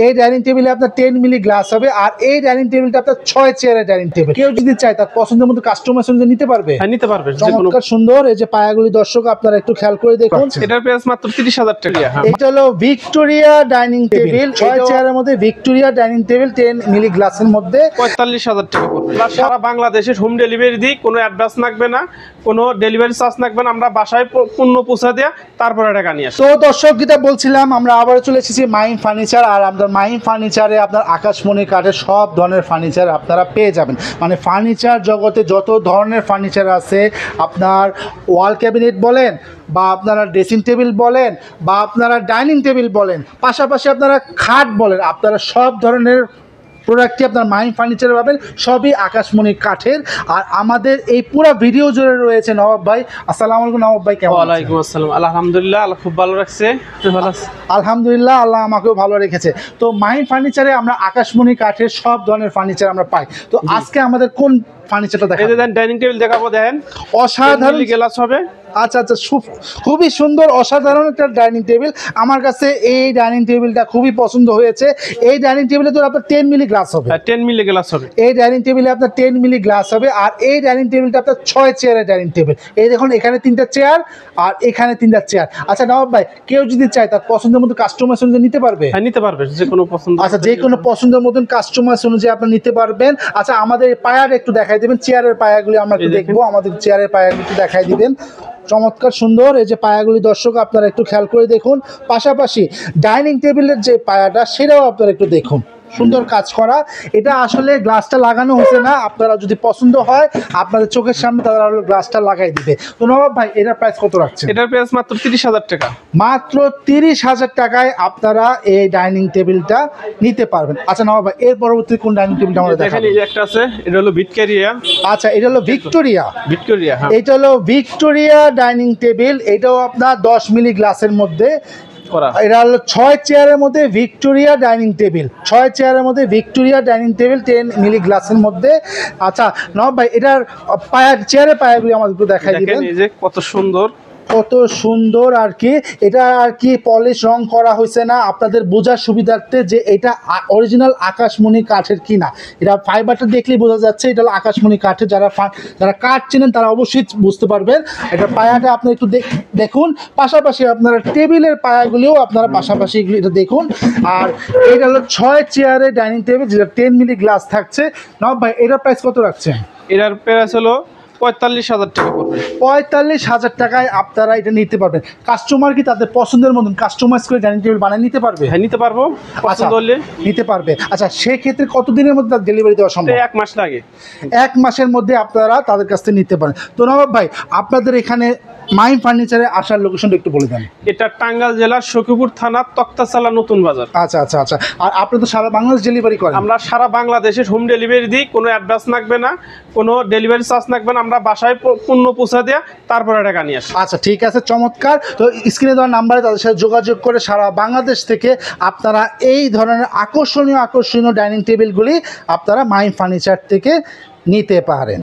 এই ডাইনিং টেবিলে আপনার 10 মিলি গ্লাস হবে আর এই ডাইনিং টেবিলটা আপনার 6 চেয়ারের ডাইনিং টেবিল। কেউ যদি চায় তার পছন্দের মতো কাস্টমাইজেশন নিতে পারবে। হ্যাঁ, নিতে পারবে। চমৎকার সুন্দর। এই যে পায়াগুলি দর্শক আপনারা একটু খেয়াল করে দেখুন। এটার প্রাইস মাত্র 30,000 টাকা। এটা হলো ভিক্টোরিয়া ডাইনিং টেবিল, 6 চেয়ারের মধ্যে ভিক্টোরিয়া ডাইনিং টেবিল 10 মিলি গ্লাসের মধ্যে 45,000 টাকা পড়বে। সারা বাংলাদেশে হোম ডেলিভারি দিই, কোনো অ্যাডভান্স লাগবে না, কোনো ডেলিভারি চার্জ লাগবে না। আমরা বাসায় পণ্য পৌঁছে দেয়া তারপরে টাকা নিয়ে আসি। তো দর্শক যেটা বলছিলাম, আমরা আবার চলে এসেছি মাহিম ফার্নিচার। আর আমাদের মাহিম ফার্নিচারে আপনার আকাশমণি কাঠের সব ধরনের ফার্নিচার আপনারা পেয়ে যাবেন। মানে ফার্নিচার জগতে যত ধরনের ফার্নিচার আছে, আপনার ওয়াল ক্যাবিনেট বলেন বা আপনারা ড্রেসিং টেবিল বলেন বা আপনারা ডাইনিং টেবিল বলেন, পাশাপাশি আপনারা খাট বলেন, আপনারা সব ধরনের প্রোডাক্টটি আপনার মাহিম ফার্নিচারে পাবেন, সবই আকাশমণি কাঠের। আর আমাদের এই পুরো ভিডিও জুড়ে রয়েছে নবাব ভাই। আসসালামু আলাইকুম নবাব ভাই, কেমন আছেন? ওয়ালাইকুম আসসালাম। আলহামদুলিল্লাহ, আল্লাহ খুব ভালো রাখছে। ভালো আছে আলহামদুলিল্লাহ, আল্লাহ আমাকেও ভালো রেখেছে। তো মাহিম ফার্নিচারে আমরা আকাশমণি কাঠের সব ধরনের ফার্নিচার আমরা পাই। তো আজকে আমাদের কোন ফার্নিচারটা দেখাবো? এই যে ডাইনিং টেবিল দেখাবো, দেখেন অসাধারণ গ্লাস হবে। আচ্ছা আচ্ছা, খুবই সুন্দর অসাধারণ একটা ডাইনিং টেবিল। আমার কাছে এই ডাইনিং টেবিলটা খুবই পছন্দ হয়েছে। এই ডাইনিং টেবিলে তো আপনার 10 মিলি গ্লাস হবে। 10 মিলি গ্লাস হবে। এই ডাইনিং টেবিলে আপনার 10 মিলি গ্লাস হবে আর এই ডাইনিং টেবিলটা আপনার 6 চেয়ারের ডাইনিং টেবিল। এই দেখুন, এখানে 3টা চেয়ার আর এখানে 3টা চেয়ার। আচ্ছা নবাব ভাই, কেউ যদি চায় তার পছন্দের মতো কাস্টমাইজেশন নিতে পারবে? হ্যাঁ, নিতে পারবে, যে কোনো পছন্দ। আচ্ছা, যে কোনো পছন্দের মতন কাস্টমাইজেশন অনুযায়ী আপনি নিতে পারবেন। আচ্ছা, আমাদের পায়াটা একটু দেখাই দিবেন, চেয়ারের পায়াগুলি আমরা একটু দেখবো। আমাদের চেয়ারের পায়াগুলি একটু দেখাই দিবেন। চমৎকার সুন্দর। এই যে পায়াগুলি দর্শক আপনারা একটু খেয়াল করে দেখুন। পাশাপাশি ডাইনিং টেবিলের যে পায়াটা সেটাও আপনারা একটু দেখুন, সুন্দর কাজ করা। এটা আসলে গ্লাসটা লাগানো হচ্ছে না, আপনারা যদি পছন্দ হয় আপনাদের চোখের সামনে তারা গ্লাসটা লাগাই দিবে। তো নবাব ভাই, এটার প্রাইস কত রাখছেন? এটার প্রাইস মাত্র 30,000 টাকা। মাত্র 30,000 টাকায় আপনারা এই ডাইনিং টেবিলটা নিতে পারবেন। আচ্ছা নবাব ভাই, এর পরবর্তী কোন ডাইনিং টেবিলটা আমরা দেখেন? এই যে একটা আছে, এটা হলো ভিক্টোরিয়া। আচ্ছা, এটা হলো ভিক্টোরিয়া। ভিক্টোরিয়া, হ্যাঁ। এটা হলো ভিক্টোরিয়া ডাইনিং টেবিল। এটাও আপনার 10 মিলি গ্লাসের মধ্যে করা। এটা হলো 6 চেয়ারের মধ্যে ভিক্টোরিয়া ডাইনিং টেবিল, 6 চেয়ারের মধ্যে ভিক্টোরিয়া ডাইনিং টেবিল 10 মিলি গ্লাসের মধ্যে। আচ্ছা নবাব ভাই, এটার চেয়ারের পায়াগুলি আমাদের একটু দেখাই দিবেন। এই যে কত সুন্দর, কত সুন্দর আর কি। এটা আর কি পলিশ রং করা হয়েছে না, আপনাদের বোঝার সুবিধার্থে যে এটা অরিজিনাল আকাশমণি কাঠের কিনা। এটা ফাইবারটা দেখলেই বোঝা যাচ্ছে এটা হলো আকাশমণি কাঠের। যারা কাঠ চেনেন তারা অবশ্যই বুঝতে পারবেন। এটা পায়াটা আপনি একটু দেখুন। পাশাপাশি আপনারা টেবিলের পায়াগুলিও আপনারা পাশাপাশি এটা দেখুন। আর এটা হলো 6 চেয়ারের ডাইনিং টেবিল, যেটা 10 মিলি গ্লাস থাকছে। নবাব ভাই, এটার প্রাইস কত রাখছেন? এটার প্রাইস হলো 45,000 টাকা পড়বে। 45,000 টাকায় আপনারা এটা নিতে পারবেন। কাস্টমার কি তাদের পছন্দের মতন কাস্টমাইজ করে ডাইনিং টেবিল বানিয়ে নিতে পারবে? হ্যাঁ, নিতে পারবো, পছন্দ হলে নিতে পারবে। আচ্ছা, সেক্ষেত্রে কতদিনের মধ্যে তার ডেলিভারি দেওয়া সম্ভব? 1 মাস লাগে। 1 মাসের মধ্যে আপনারা তাদের কাছ থেকে নিতে পারেন। তো নবাব ভাই, আপনাদের এখানে মাহিম ফার্নিচারে আসার লোকেশনটা একটু বলে দেন। এটা টাঙ্গাইল জেলার সখীপুর থানা, তক্তাচালা, নতুন বাজার। আচ্ছা আচ্ছা আচ্ছা। আর আপনি তো সারা বাংলাদেশ ডেলিভারি করেন? আমরা সারা বাংলাদেশে হোম ডেলিভারি দিই, কোনো অ্যাডভান্স লাগবে না, কোনো ডেলিভারি চার্জ লাগবে না। আমরা বাসায় পণ্য পৌঁছে দেয়া তারপরে টাকা নিয়ে আসি। আচ্ছা, ঠিক আছে, চমৎকার। তো স্ক্রিনে দেওয়া নাম্বারে তাদের সাথে যোগাযোগ করে সারা বাংলাদেশ থেকে আপনারা এই ধরনের আকর্ষণীয় ডাইনিং টেবিলগুলি আপনারা মাহিম ফার্নিচার থেকে নিতে পারেন।